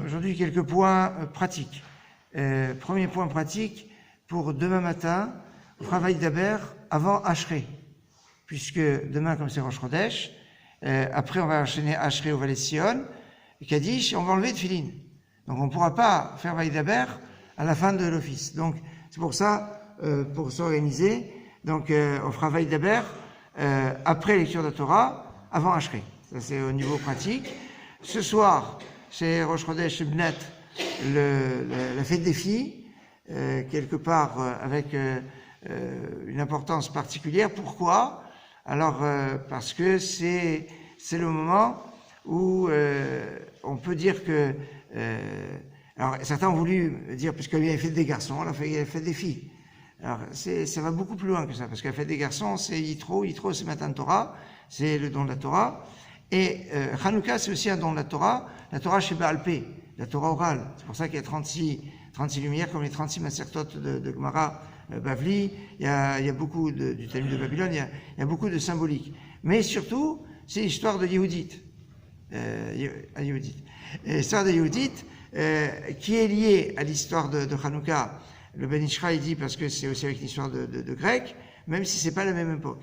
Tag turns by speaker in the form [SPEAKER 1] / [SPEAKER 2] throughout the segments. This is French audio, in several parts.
[SPEAKER 1] Aujourd'hui, quelques points pratiques. Premier point pratique, pour demain matin, on travaille d'abord avant Ashrei, puisque demain, comme c'est Rosh Chodesh, après on va enchaîner Ashrei au Valet Sion, et Kaddish, on va enlever de Tfilin. Donc on ne pourra pas faire Vaï d'Aber à la fin de l'office. Donc c'est pour ça, pour s'organiser, donc on fera Vaï d'Aber après lecture de la Torah, avant Ashrei. Ça c'est au niveau pratique. Ce soir, c'est Rosh Chodesh Bnet, la fête des filles, quelque part avec une importance particulière. Pourquoi? Alors, parce que c'est le moment où on peut dire que... alors, certains ont voulu dire, puisqu'il y a la fête des garçons, il y a la fête des filles. Alors, ça va beaucoup plus loin que ça, parce que la fête des garçons, c'est Yitro. Yitro, c'est Matan Torah, c'est le don de la Torah. Et Hanouka, c'est aussi un don de la Torah chez Baal Pé, la Torah orale. C'est pour ça qu'il y a 36 lumières, comme les 36 macertotes de Gemara Bavli. Il y a beaucoup du Talmud de Babylone, il y a beaucoup de symbolique. Mais surtout, c'est l'histoire de Yehudit. L'histoire de Yehudit, qui est liée à l'histoire de Hanouka. Le Ben Ishra, il dit, parce que c'est aussi avec l'histoire de Grec, même si c'est pas la même époque.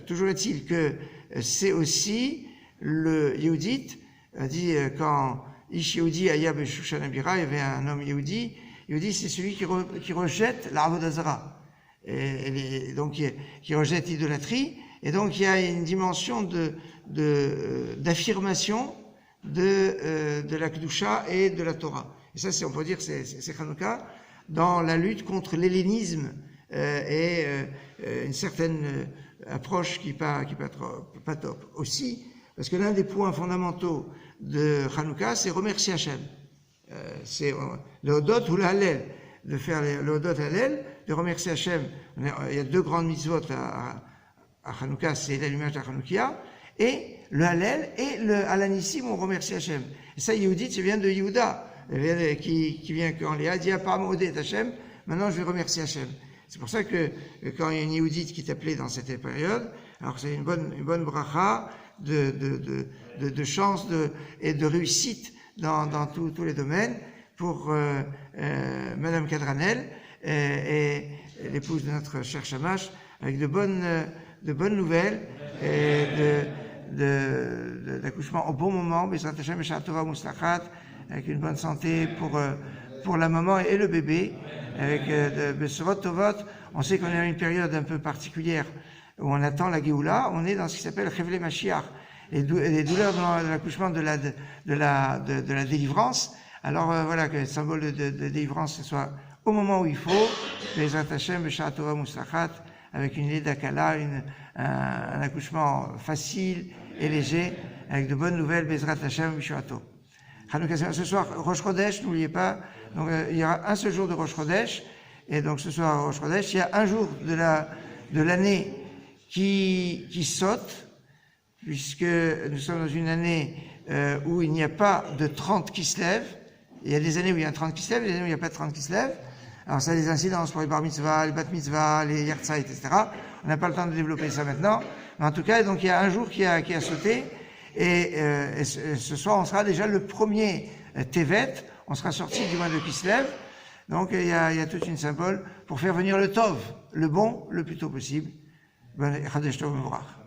[SPEAKER 1] Toujours est-il que c'est aussi le Yehudit, dit quand Ish Yehudi Aya Beshushan Abira, il y avait un homme Yehudi. Yehudi, c'est celui qui rejette l'Avodah Zara, et donc qui rejette l'idolâtrie. Et donc il y a une dimension d'affirmation de la Kedusha et de la Torah. Et ça, on peut dire, c'est Hanouka dans la lutte contre l'hellénisme et une certaine approche qui pas top. Aussi, parce que l'un des points fondamentaux de Hanouka, c'est remercier Hachem. C'est le Hodot ou le Hallel, de faire le Hodot Hallel, de remercier Hachem. Il y a deux grandes mitzvot à Hanouka, c'est l'allumage de la Hanoukia, et le Hallel et le Halanissim, on remercie Hachem. Et ça, Yehudit, ça vient de Yehuda, qui vient quand Léa dit, apparemment, Odé Hachem, maintenant je vais remercier Hachem. C'est pour ça que quand il y a une Yehudite qui est appelée dans cette période, alors c'est une bonne bracha de chance et de réussite dans tous les domaines pour Madame Cadranel et l'épouse de notre cher Shamash, avec de bonnes nouvelles et d'accouchement au bon moment, Bezrat Hashem Beshat Tova Muslachat, avec une bonne santé pour la maman et le bébé, avec de Besorot Tovot. On sait qu'on est dans une période un peu particulière où on attend la Géoula. On est dans ce qui s'appelle Chevle Mashiach, les douleurs de l'accouchement de la délivrance. Alors voilà, que le symbole de délivrance ce soit au moment où il faut, Bezrat Hashem Beshat Tova Muslachat, avec une Leda Kala, un accouchement facile et léger, avec de bonnes nouvelles, Bezrat Hashem Bishuato. Ce soir, Rosh Chodesh, n'oubliez pas, donc, il y aura un seul jour de Rosh Chodesh, et donc ce soir, Rosh Chodesh, il y a un jour de l'année qui saute, puisque nous sommes dans une année où il n'y a pas de 30 qui se lèvent. Il y a des années où il y a un 30 qui se lève, des années où il n'y a pas de 30 qui se lèvent. Alors ça a des incidences pour les bar mitzvah, les bat mitzvah, les yartzah, etc. On n'a pas le temps de développer ça maintenant. Mais en tout cas, donc il y a un jour qui a sauté. Et ce soir, on sera déjà le premier Tevet. On sera sorti du mois de Kislev. Donc il y a toute une symbole pour faire venir le Tov, le bon, le plus tôt possible. Bon, Chadesh Tov Mevorach.